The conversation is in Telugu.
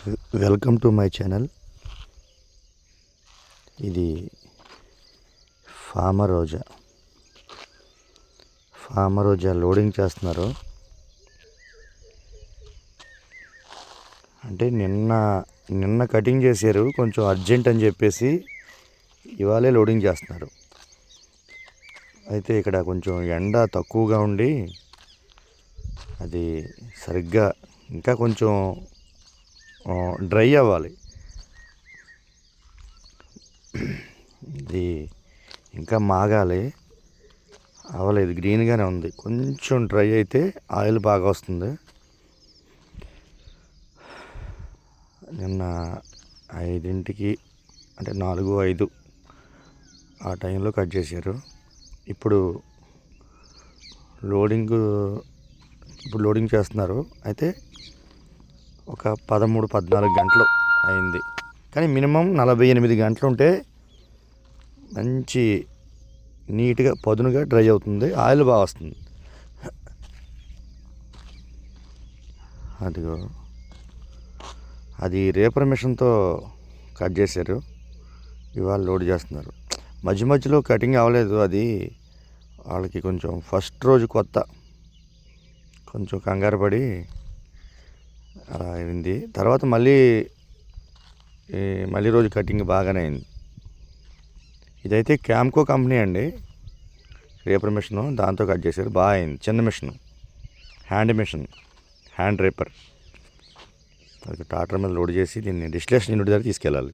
Welcome to my channel. ఇది ఫామరోజా లోడింగ్ చేస్తున్నారు. అంటే నిన్న కటింగ్ చేశారు, కొంచెం అర్జెంట్ అని చెప్పేసి ఇవాళే లోడింగ్ చేస్తున్నారు. అయితే ఇక్కడ కొంచెం ఎండ తక్కువగా ఉండి అది సరిగ్గా ఇంకా కొంచెం డ్రై అవ్వాలి. ఇది ఇంకా మాగాలి, అవ్వలేదు, గ్రీన్గానే ఉంది. కొంచెం డ్రై అయితే ఆయిల్ బాగా వస్తుంది. నిన్న 5ంటికి అంటే 4-5 ఆ టైంలో కట్ చేశారు. ఇప్పుడు లోడింగ్ చేస్తున్నారు. అయితే ఒక 13-14 గంటలు అయింది. కానీ మినిమం 48 గంటలు ఉంటే మంచి నీట్గా పదునుగా డ్రై అవుతుంది, ఆయిల్ బాగా వస్తుంది. అదిగో అది రేపర్ మిషన్తో కట్ చేశారు, ఇవాళ లోడ్ చేస్తున్నారు. మధ్య మధ్యలో కటింగ్ అవ్వలేదు, అది వాళ్ళకి కొంచెం ఫస్ట్ రోజు కొత్త, కొంచెం కంగారు పడి అలా అయింది. తర్వాత మళ్ళీ రోజు కటింగ్ బాగానే అయింది. ఇదైతే క్యామ్కో కంపెనీ అండి, రేపర్ మిషను, దాంతో కట్ చేశారు, బాగా అయింది. చిన్న మిషన్, హ్యాండ్ రేపర్. అది టాటర్ మీద లోడ్ చేసి దీన్ని డిస్టిలేషన్ యూనిట్ దగ్గర తీసుకెళ్ళాలి.